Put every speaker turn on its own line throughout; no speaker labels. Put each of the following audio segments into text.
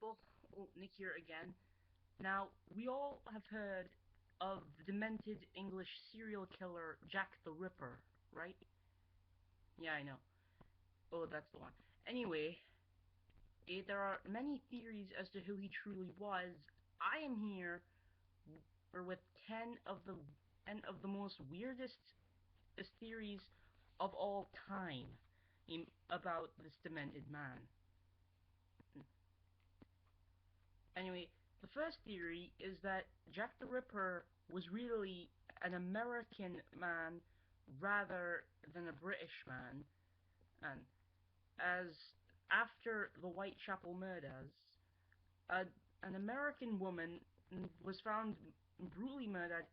people? Oh, Nick here again. Now, we all have heard of the demented English serial killer Jack the Ripper, right? Yeah, I know. Oh, that's the one. Anyway, there are many theories as to who he truly was. I am here with 10 of the most weirdest theories of all time about this demented man. Anyway, the first theory is that Jack the Ripper was really an American man rather than a British man, and as after the Whitechapel murders, an American woman was found brutally murdered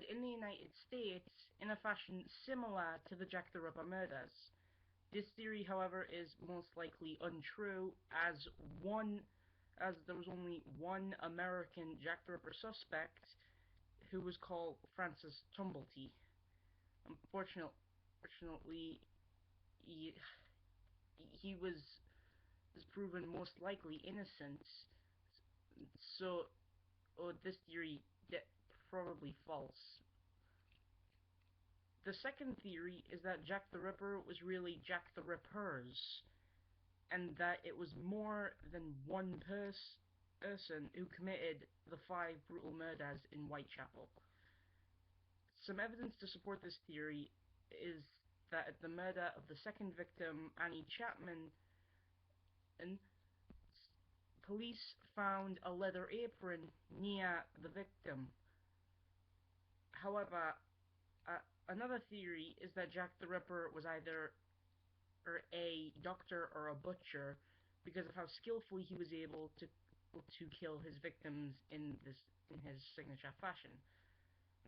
in the United States in a fashion similar to the Jack the Ripper murders. This theory, however, is most likely untrue, as there was only one American Jack the Ripper suspect, who was called Francis Tumblety. Unfortunately, he was proven most likely innocent, so this theory is probably false. The second theory is that Jack the Ripper was really Jack the Rippers, and that it was more than one person who committed the 5 brutal murders in Whitechapel. Some evidence to support this theory is that at the murder of the second victim, Annie Chapman, and police found a leather apron near the victim. However, another theory is that Jack the Ripper was either a doctor or a butcher, because of how skillfully he was able to kill his victims in his signature fashion.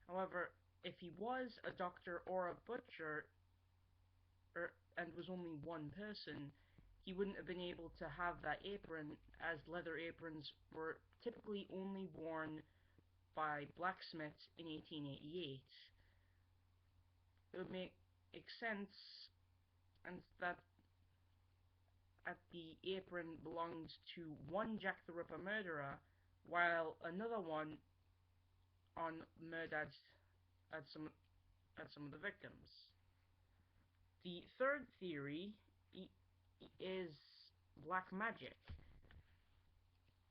However, if he was a doctor or a butcher, and was only one person, he wouldn't have been able to have that apron, as leather aprons were typically only worn by blacksmiths in 1888. It would make sense, and that the apron belongs to one Jack the Ripper murderer, while another one murdered at some of the victims. The third theory is black magic.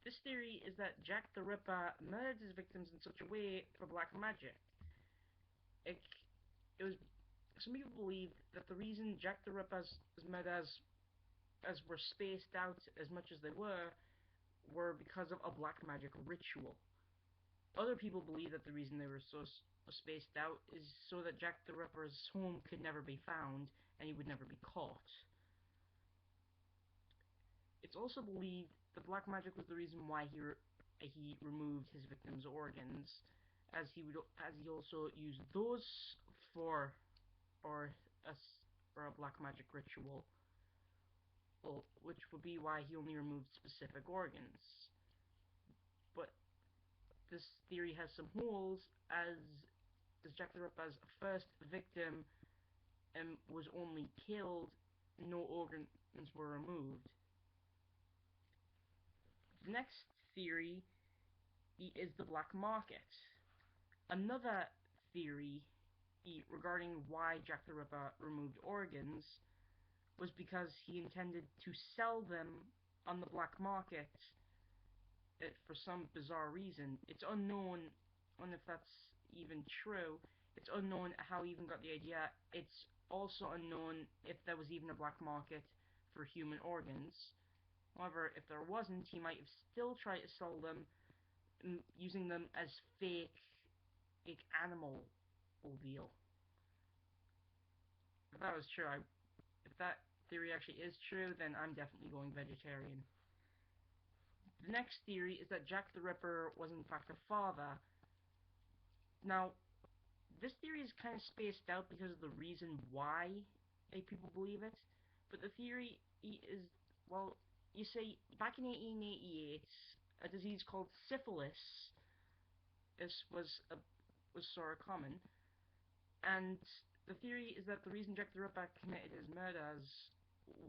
This theory is that Jack the Ripper murdered his victims in such a way for black magic. Some people believe that the reason Jack the Ripper's murders were spaced out as much as they were because of a black magic ritual. Other people believe that the reason they were so spaced out is so that Jack the Ripper's home could never be found and he would never be caught. It's also believed that black magic was the reason why he removed his victims' organs, as he also used those for a black magic ritual, which would be why he only removed specific organs. But this theory has some holes, as Jack the Ripper's first victim was only killed, no organs were removed. The next theory is the black market. Another theory regarding why Jack the Ripper removed organs was because he intended to sell them on the black market for some bizarre reason. It's unknown if that's even true. It's unknown how he even got the idea. It's also unknown if there was even a black market for human organs. However, if there wasn't, he might have still tried to sell them, using them as fake animal deal. If that was true, if that theory actually is true, then I'm definitely going vegetarian. The next theory is that Jack the Ripper was in fact a father. Now, this theory is kind of spaced out because of the reason why people believe it, but the theory is, well, you see, back in 1888, a disease called syphilis was sort of common, and the theory is that the reason Jack the Ripper committed his murders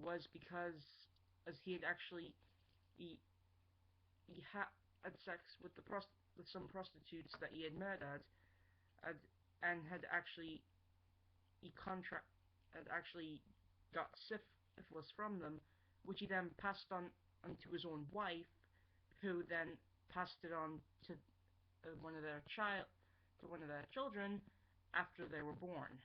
was because, as he had actually he had sex with with some prostitutes that he had murdered, and, and had actually he contract had actually got syphilis from them, which he then passed on to his own wife, who then passed it on to one of their children after they were born.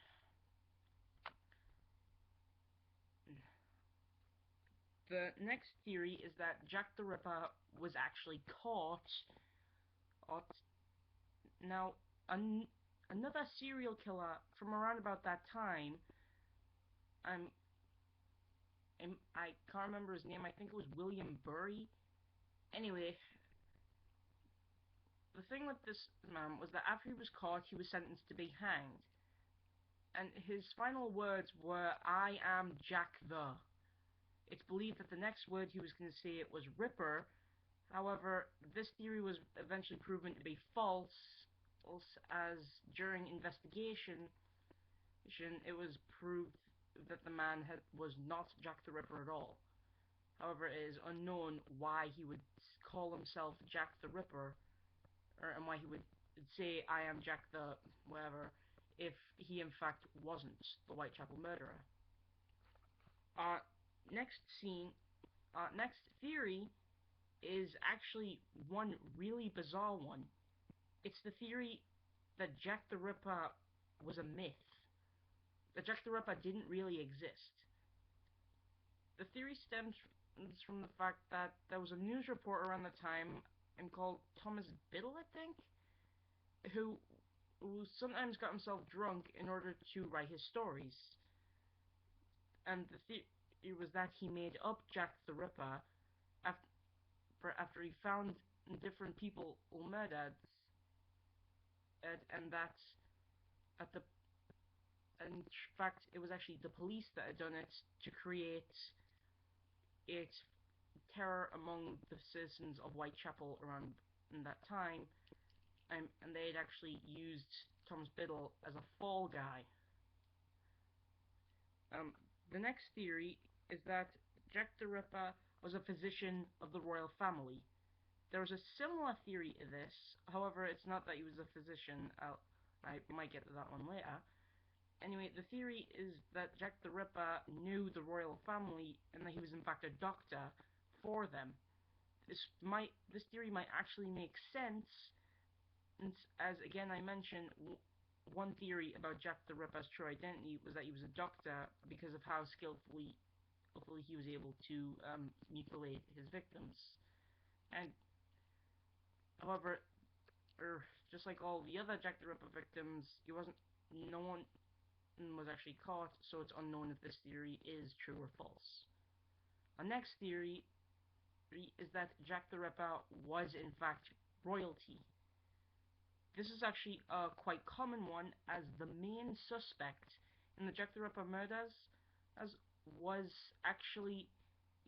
The next theory is that Jack the Ripper was actually caught. Now, another serial killer from around about that time, I can't remember his name. I think it was William Bury. Anyway, the thing with this man was that after he was caught, he was sentenced to be hanged. And his final words were, "I am Jack the." It's believed that the next word he was going to say it was Ripper. However, this theory was eventually proven to be false, as during investigation, it was proved that the man was not Jack the Ripper at all. However, it is unknown why he would call himself Jack the Ripper, and why he would say, "I am Jack the whatever," if he in fact wasn't the Whitechapel murderer. Next next theory is actually one really bizarre one. It's the theory that Jack the Ripper was a myth. That Jack the Ripper didn't really exist. The theory stems from the fact that there was a news reporter around the time called Thomas Biddle, I think, who sometimes got himself drunk in order to write his stories. And the theory was that he made up Jack the Ripper after he found different people murdered, and that in fact it was actually the police that had done it to create terror among the citizens of Whitechapel around in that time, and they had actually used Thomas Biddle as a fall guy. The next theory is that Jack the Ripper was a physician of the royal family. There was a similar theory to this, however, it's not that he was a physician. I might get to that one later. Anyway, the theory is that Jack the Ripper knew the royal family and that he was in fact a doctor for them. This theory might actually make sense, as again I mentioned, one theory about Jack the Ripper's true identity was that he was a doctor because of how skillfully he was able to mutilate his victims. And however, just like all the other Jack the Ripper victims, no one was actually caught, so it's unknown if this theory is true or false. Our next theory is that Jack the Ripper was in fact royalty. This is actually a quite common one, as the main suspect in the Jack the Ripper murders was actually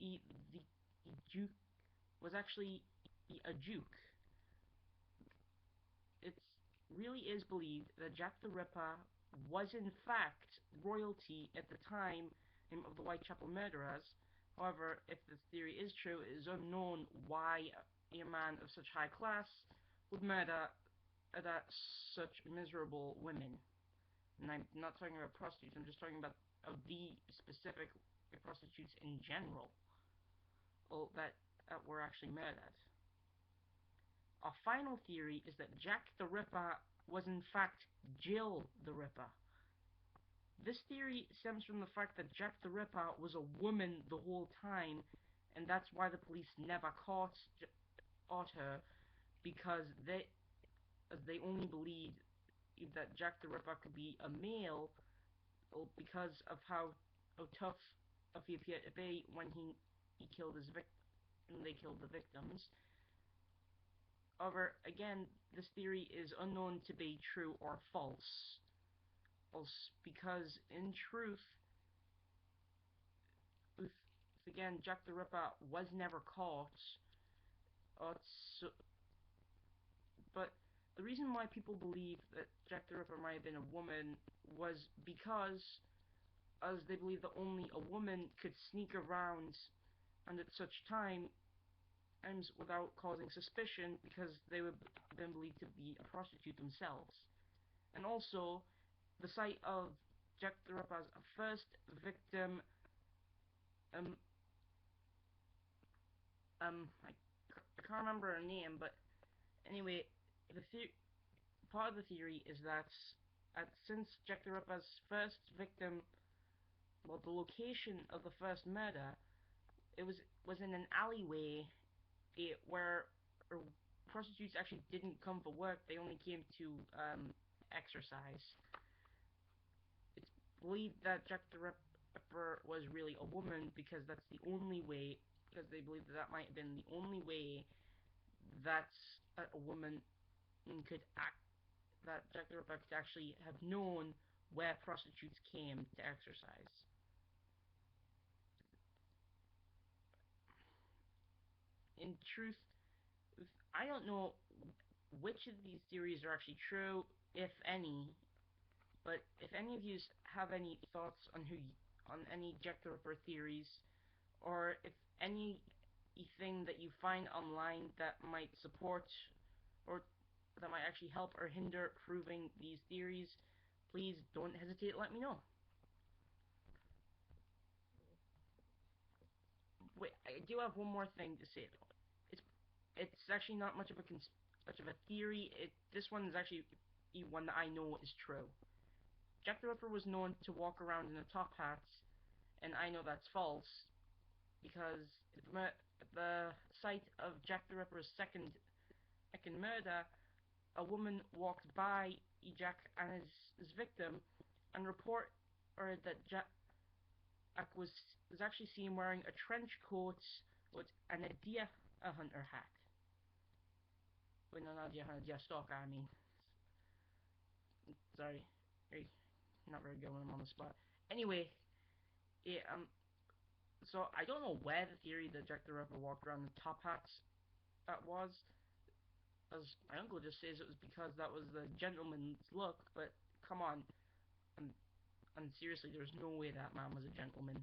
the Duke. Was actually a Duke. It really is believed that Jack the Ripper was in fact royalty at the time of the Whitechapel murderers. However, if this theory is true, it is unknown why a man of such high class would murder such miserable women. And I'm not talking about prostitutes, I'm just talking about the specific prostitutes in general that were actually murdered. Our final theory is that Jack the Ripper was in fact Jill the Ripper. This theory stems from the fact that Jack the Ripper was a woman the whole time, and that's why the police never caught her, because they only believed that Jack the Ripper could be a male, because of how tough he appeared to be when he killed his they killed the victims. However, again, this theory is unknown to be true or false, because in truth, again, Jack the Ripper was never caught. But the reason why people believe that Jack the Ripper might have been a woman was because, as they believe that only a woman could sneak around, and at such time, crimes without causing suspicion because they were been believed to be a prostitute themselves. And also, the sight of Jack the Ripper's first victim, um, I can't remember her name, but anyway, part of the theory is that since Jack the Ripper's first victim, well, the location of the first murder, it was in an alleyway where prostitutes actually didn't come for work; they only came to exercise. It's believed that Jack the Ripper was really a woman because that's the only way. Because they believe that might have been the only way that a woman could act. That Jack the Ripper could actually have known where prostitutes came to exercise. In truth, I don't know which of these theories are actually true, if any. But if any of you have any thoughts on any Jack the Ripper theories, or if anything that you find online that might support or that might actually help or hinder proving these theories, please don't hesitate to let me know. Wait, I do have one more thing to say though. It's actually not much of a theory. This one is actually one that I know is true. Jack the Ripper was known to walk around in a top hat, and I know that's false because at the site of Jack the Ripper's second murder, a woman walked by Jack and his victim and reported that Jack was actually seen wearing a trench coat and a deer hunter hat. Wait, no, not deer hunter, deer stalker, I mean. Sorry. Not very good when I'm on the spot. Anyway, yeah, so I don't know where the theory that Jack the Ripper walked around in top hats that was. As my uncle just says it was because that was the gentleman's look, but come on. And seriously, there's no way that man was a gentleman.